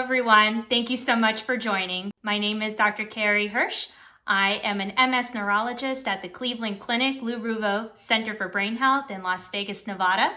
everyone. Thank you so much for joining. My name is Dr. Carrie Hersh. I am an MS neurologist at the Cleveland Clinic Lou Ruvo Center for Brain Health in Las Vegas, Nevada.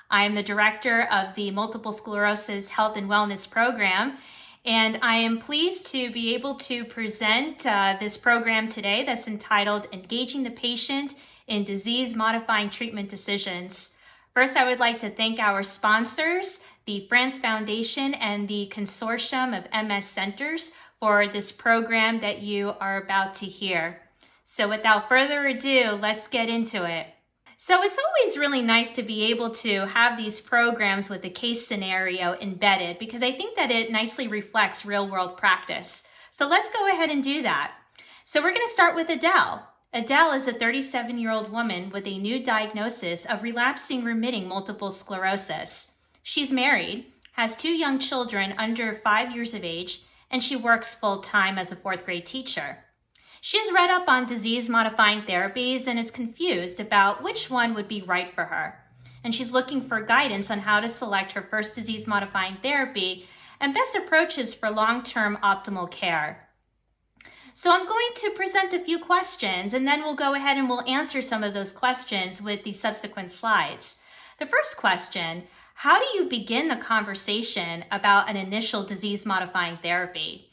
I am the director of the Multiple Sclerosis Health and Wellness Program, and I am pleased to be able to present this program today that's entitled Engaging the Patient in Disease-Modifying Treatment Decisions. First, I would like to thank our sponsors, the France Foundation and the Consortium of MS Centers, for this program that you are about to hear. So without further ado, let's get into it. So it's always really nice to be able to have these programs with the case scenario embedded because I think that it nicely reflects real-world practice. So let's go ahead and do that. So we're going to start with Adele. Adele is a 37-year-old woman with a new diagnosis of relapsing remitting multiple sclerosis. She's married, has 2 young children under 5 years of age, and she works full-time as a 4th grade teacher. She's read up on disease-modifying therapies and is confused about which one would be right for her. And she's looking for guidance on how to select her first disease-modifying therapy and best approaches for long-term optimal care. So I'm going to present a few questions, and then we'll go ahead and we'll answer some of those questions with the subsequent slides. The first question: how do you begin the conversation about an initial disease-modifying therapy?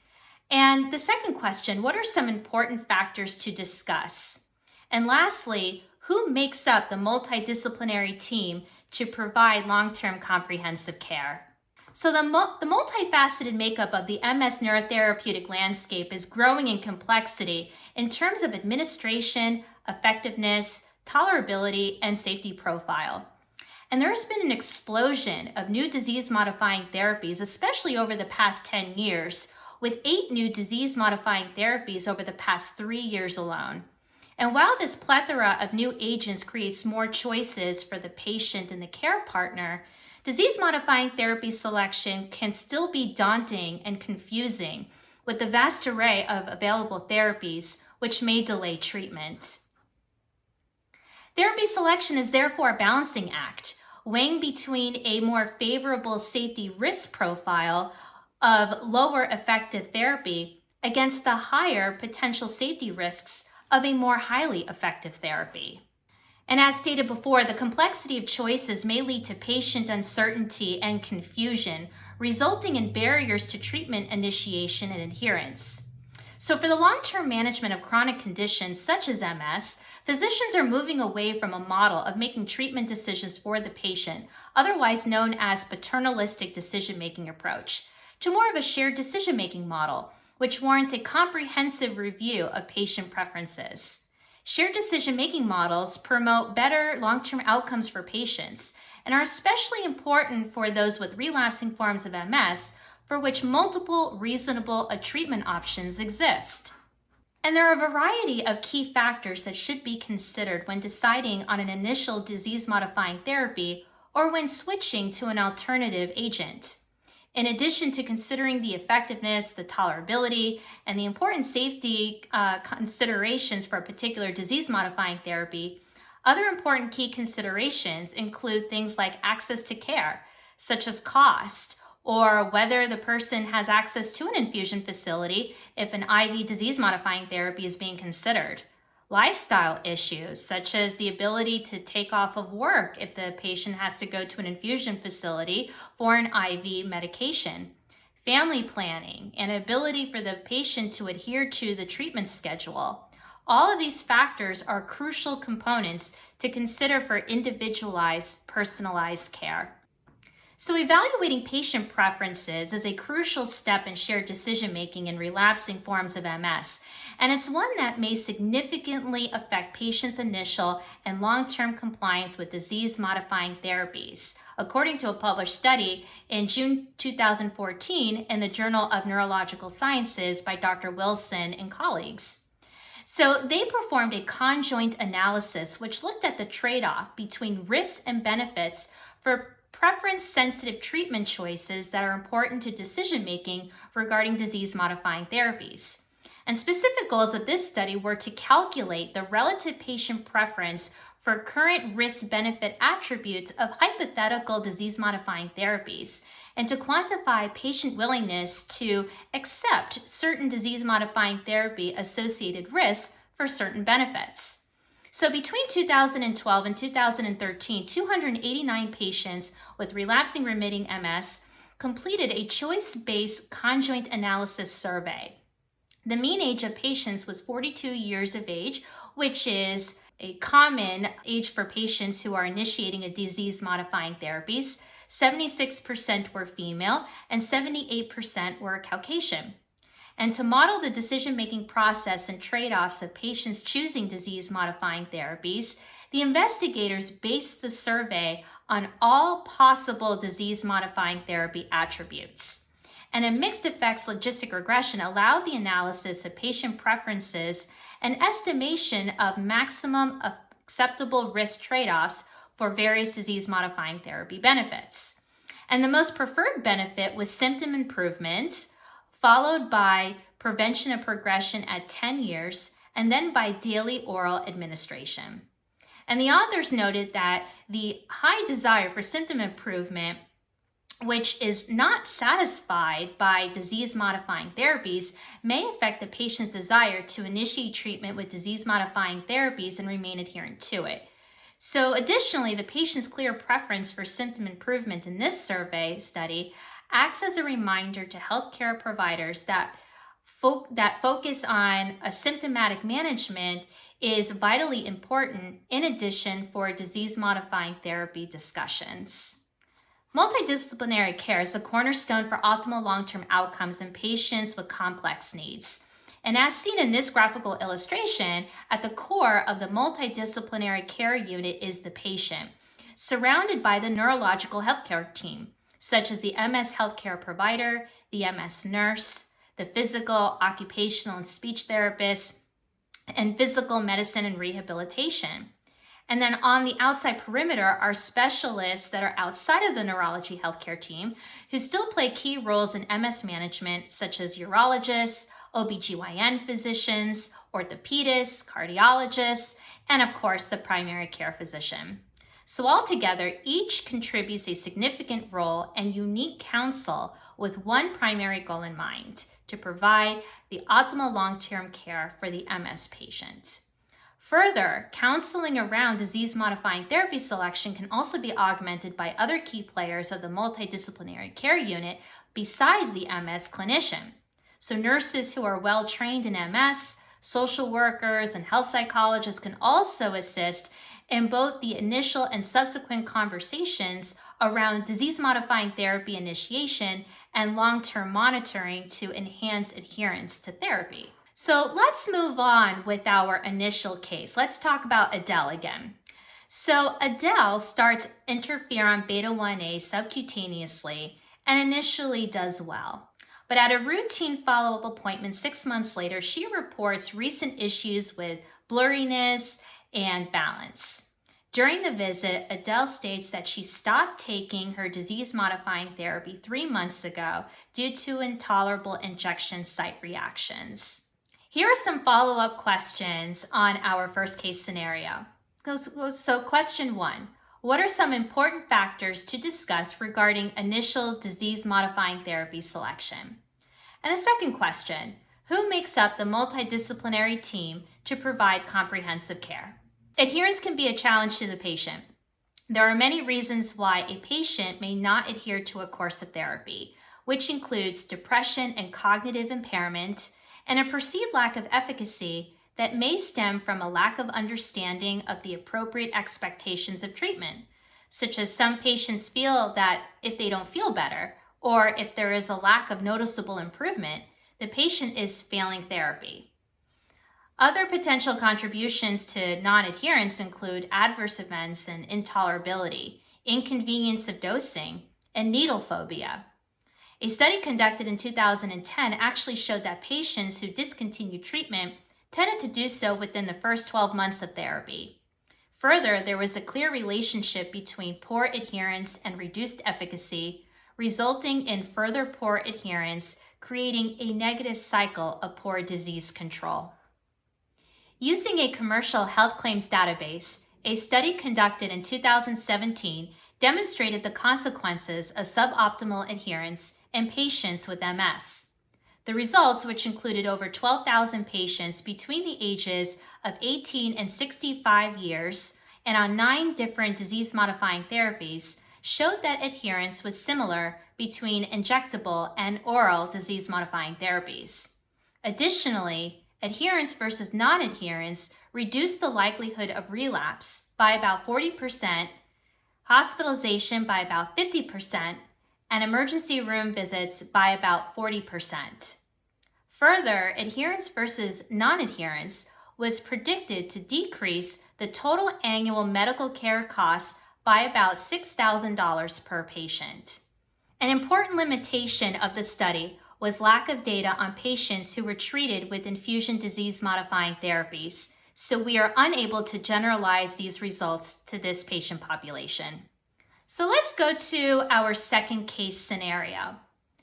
And the second question: what are some important factors to discuss? And lastly, who makes up the multidisciplinary team to provide long-term comprehensive care? So the multifaceted makeup of the MS neurotherapeutic landscape is growing in complexity in terms of administration, effectiveness, tolerability, and safety profile. And there's been an explosion of new disease-modifying therapies, especially over the past 10 years, with 8 new disease-modifying therapies over the past 3 years alone. And while this plethora of new agents creates more choices for the patient and the care partner, disease-modifying therapy selection can still be daunting and confusing with the vast array of available therapies, which may delay treatment. Therapy selection is therefore a balancing act, weighing between a more favorable safety risk profile of lower effective therapy against the higher potential safety risks of a more highly effective therapy. And as stated before, the complexity of choices may lead to patient uncertainty and confusion, resulting in barriers to treatment initiation and adherence. So for the long-term management of chronic conditions such as MS, physicians are moving away from a model of making treatment decisions for the patient, otherwise known as paternalistic decision-making approach, to more of a shared decision-making model, which warrants a comprehensive review of patient preferences. Shared decision-making models promote better long-term outcomes for patients and are especially important for those with relapsing forms of MS for which multiple reasonable treatment options exist. And there are a variety of key factors that should be considered when deciding on an initial disease-modifying therapy or when switching to an alternative agent. In addition to considering the effectiveness, the tolerability, and the important safety considerations for a particular disease-modifying therapy, other important key considerations include things like access to care, such as cost, or whether the person has access to an infusion facility if an IV disease-modifying therapy is being considered. Lifestyle issues, such as the ability to take off of work if the patient has to go to an infusion facility for an IV medication. Family planning and ability for the patient to adhere to the treatment schedule. All of these factors are crucial components to consider for individualized, personalized care. So evaluating patient preferences is a crucial step in shared decision-making in relapsing forms of MS, and it's one that may significantly affect patients' initial and long-term compliance with disease-modifying therapies, according to a published study in June 2014 in the Journal of Neurological Sciences by Dr. Wilson and colleagues. So they performed a conjoint analysis which looked at the trade-off between risks and benefits for preference-sensitive treatment choices that are important to decision-making regarding disease-modifying therapies. And specific goals of this study were to calculate the relative patient preference for current risk-benefit attributes of hypothetical disease-modifying therapies and to quantify patient willingness to accept certain disease-modifying therapy-associated risks for certain benefits. So between 2012 and 2013, 289 patients with relapsing remitting MS completed a choice-based conjoint analysis survey. The mean age of patients was 42 years of age, which is a common age for patients who are initiating a disease-modifying therapies. 76% were female and 78% were Caucasian. And to model the decision-making process and trade-offs of patients choosing disease-modifying therapies, the investigators based the survey on all possible disease-modifying therapy attributes. And a mixed effects logistic regression allowed the analysis of patient preferences and estimation of maximum acceptable risk trade-offs for various disease-modifying therapy benefits. And the most preferred benefit was symptom improvement, followed by prevention of progression at 10 years, and then by daily oral administration. And the authors noted that the high desire for symptom improvement, which is not satisfied by disease-modifying therapies, may affect the patient's desire to initiate treatment with disease-modifying therapies and remain adherent to it. So additionally, the patient's clear preference for symptom improvement in this survey study acts as a reminder to healthcare providers that focus on a symptomatic management is vitally important in addition for disease-modifying therapy discussions. Multidisciplinary care is a cornerstone for optimal long-term outcomes in patients with complex needs. And as seen in this graphical illustration, at the core of the multidisciplinary care unit is the patient, surrounded by the neurological healthcare team, such as the MS healthcare provider, the MS nurse, the physical, occupational, and speech therapist, and physical medicine and rehabilitation. And then on the outside perimeter are specialists that are outside of the neurology healthcare team who still play key roles in MS management, such as urologists, OBGYN physicians, orthopedists, cardiologists, and of course the primary care physician. So altogether, each contributes a significant role and unique counsel with one primary goal in mind: to provide the optimal long-term care for the MS patient. Further, counseling around disease-modifying therapy selection can also be augmented by other key players of the multidisciplinary care unit besides the MS clinician. So nurses who are well-trained in MS, social workers, and health psychologists can also assist in both the initial and subsequent conversations around disease-modifying therapy initiation and long-term monitoring to enhance adherence to therapy. So let's move on with our initial case. Let's talk about Adele again. So Adele starts interferon beta-1a subcutaneously and initially does well. But at a routine follow-up appointment 6 months later, she reports recent issues with blurriness and balance. During the visit, Adele states that she stopped taking her disease-modifying therapy 3 months ago due to intolerable injection site reactions. Here are some follow-up questions on our first case scenario. So question 1, what are some important factors to discuss regarding initial disease-modifying therapy selection? And the second question, who makes up the multidisciplinary team to provide comprehensive care? Adherence can be a challenge to the patient. There are many reasons why a patient may not adhere to a course of therapy, which includes depression and cognitive impairment, and a perceived lack of efficacy that may stem from a lack of understanding of the appropriate expectations of treatment, such as some patients feel that if they don't feel better, or if there is a lack of noticeable improvement, the patient is failing therapy. Other potential contributions to non-adherence include adverse events and intolerability, inconvenience of dosing, and needle phobia. A study conducted in 2010 actually showed that patients who discontinued treatment tended to do so within the first 12 months of therapy. Further, there was a clear relationship between poor adherence and reduced efficacy, resulting in further poor adherence, creating a negative cycle of poor disease control. Using a commercial health claims database, a study conducted in 2017 demonstrated the consequences of suboptimal adherence in patients with MS. The results, which included over 12,000 patients between the ages of 18 and 65 years and on 9 different disease-modifying therapies, showed that adherence was similar between injectable and oral disease-modifying therapies. Additionally, adherence versus non-adherence reduced the likelihood of relapse by about 40%, hospitalization by about 50%, and emergency room visits by about 40%. Further, adherence versus non-adherence was predicted to decrease the total annual medical care costs by about $6,000 per patient. An important limitation of the study was lack of data on patients who were treated with infusion disease-modifying therapies, so we are unable to generalize these results to this patient population. So let's go to our second case scenario.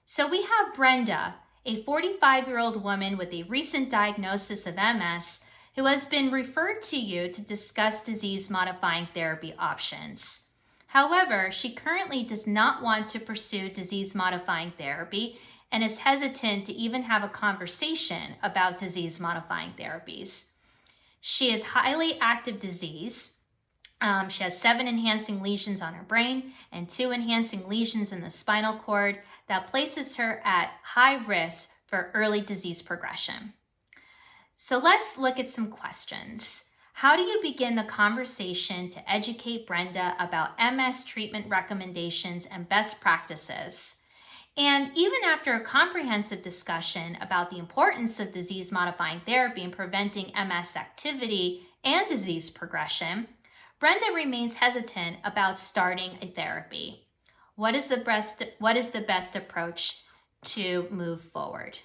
So we have Brenda, a 45-year-old woman with a recent diagnosis of MS who has been referred to you to discuss disease-modifying therapy options. However, she currently does not want to pursue disease-modifying therapy and is hesitant to even have a conversation about disease-modifying therapies. She has highly active disease. She has 7 enhancing lesions on her brain and 2 enhancing lesions in the spinal cord that places her at high risk for early disease progression. So let's look at some questions. How do you begin the conversation to educate Brenda about MS treatment recommendations and best practices? And even after a comprehensive discussion about the importance of disease-modifying therapy in preventing MS activity and disease progression, Brenda remains hesitant about starting a therapy. What is the best approach to move forward?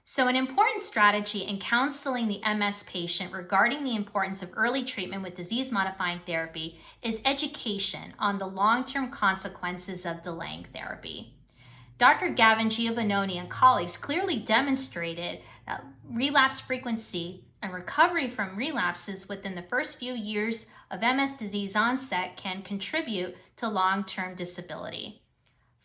So an important strategy in counseling the MS patient regarding the importance of early treatment with disease-modifying therapy is education on the long-term consequences of delaying therapy. Dr. Gavin Giovannoni and colleagues clearly demonstrated that relapse frequency and recovery from relapses within the first few years of MS disease onset can contribute to long-term disability.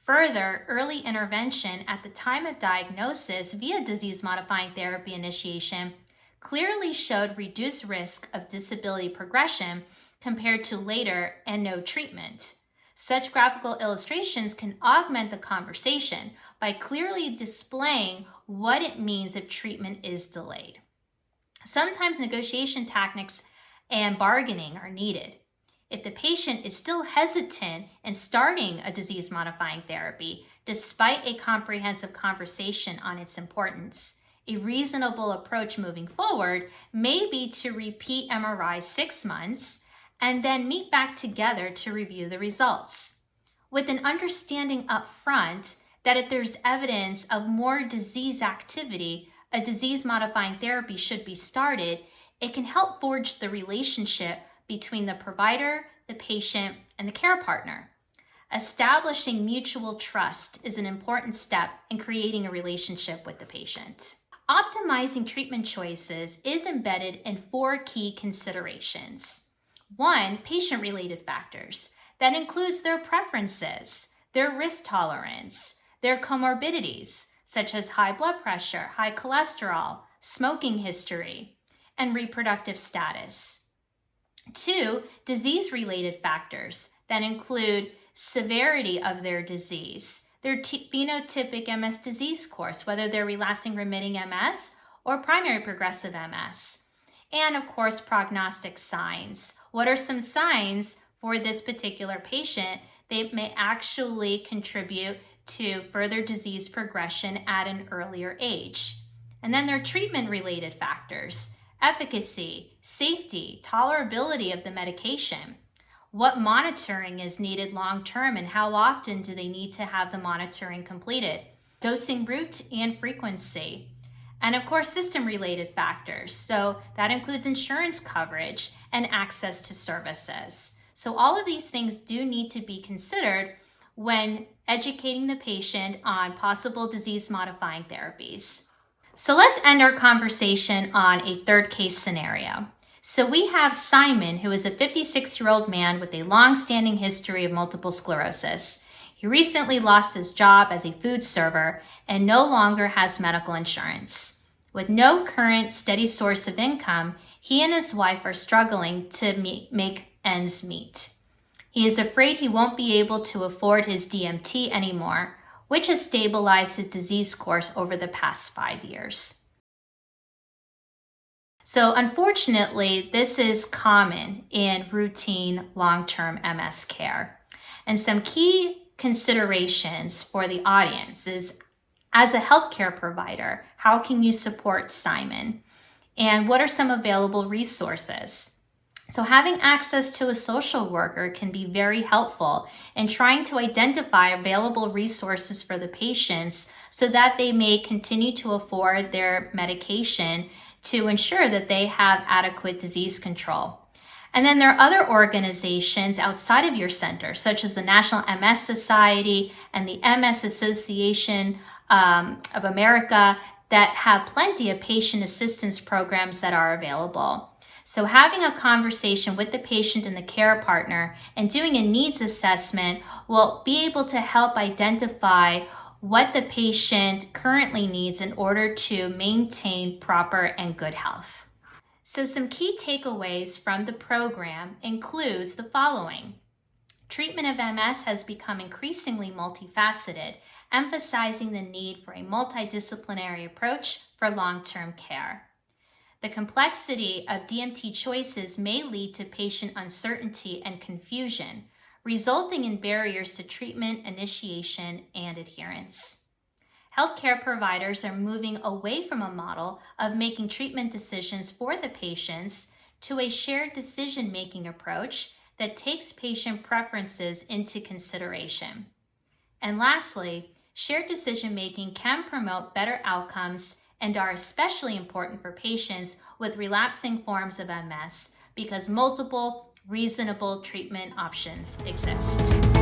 Further, early intervention at the time of diagnosis via disease-modifying therapy initiation clearly showed reduced risk of disability progression compared to later and no treatment. Such graphical illustrations can augment the conversation by clearly displaying what it means if treatment is delayed. Sometimes negotiation tactics and bargaining are needed. If the patient is still hesitant in starting a disease-modifying therapy, despite a comprehensive conversation on its importance, a reasonable approach moving forward may be to repeat MRI 6 months and then meet back together to review the results. With an understanding up front that if there's evidence of more disease activity, a disease-modifying therapy should be started, it can help forge the relationship between the provider, the patient, and the care partner. Establishing mutual trust is an important step in creating a relationship with the patient. Optimizing treatment choices is embedded in 4 key considerations. 1, patient-related factors. That includes their preferences, their risk tolerance, their comorbidities, such as high blood pressure, high cholesterol, smoking history, and reproductive status. 2, disease-related factors that include severity of their disease, their phenotypic MS disease course, whether they're relapsing remitting MS or primary progressive MS. And of course, prognostic signs. What are some signs for this particular patient that may actually contribute to further disease progression at an earlier age? And then there are treatment-related factors. Efficacy, safety, tolerability of the medication. What monitoring is needed long-term and how often do they need to have the monitoring completed? Dosing route and frequency. And of course, system-related factors. So that includes insurance coverage and access to services. So all of these things do need to be considered when educating the patient on possible disease-modifying therapies. So let's end our conversation on a third case scenario. So we have Simon, who is a 56-year-old man with a long-standing history of multiple sclerosis. He recently lost his job as a food server and no longer has medical insurance. With no current steady source of income, he and his wife are struggling to make ends meet. He is afraid he won't be able to afford his DMT anymore, which has stabilized his disease course over the past 5 years. So unfortunately, this is common in routine long-term MS care. And some key considerations for the audience is, as a healthcare provider, how can you support Simon? And what are some available resources? So having access to a social worker can be very helpful in trying to identify available resources for the patients so that they may continue to afford their medication to ensure that they have adequate disease control. And then there are other organizations outside of your center, such as the National MS Society and the MS Association of America, that have plenty of patient assistance programs that are available. So having a conversation with the patient and the care partner and doing a needs assessment will be able to help identify what the patient currently needs in order to maintain proper and good health. So some key takeaways from the program includes the following. Treatment of MS has become increasingly multifaceted, emphasizing the need for a multidisciplinary approach for long-term care. The complexity of DMT choices may lead to patient uncertainty and confusion, resulting in barriers to treatment initiation and adherence. Healthcare providers are moving away from a model of making treatment decisions for the patients to a shared decision-making approach that takes patient preferences into consideration. And lastly, shared decision-making can promote better outcomes and are especially important for patients with relapsing forms of MS because multiple reasonable treatment options exist.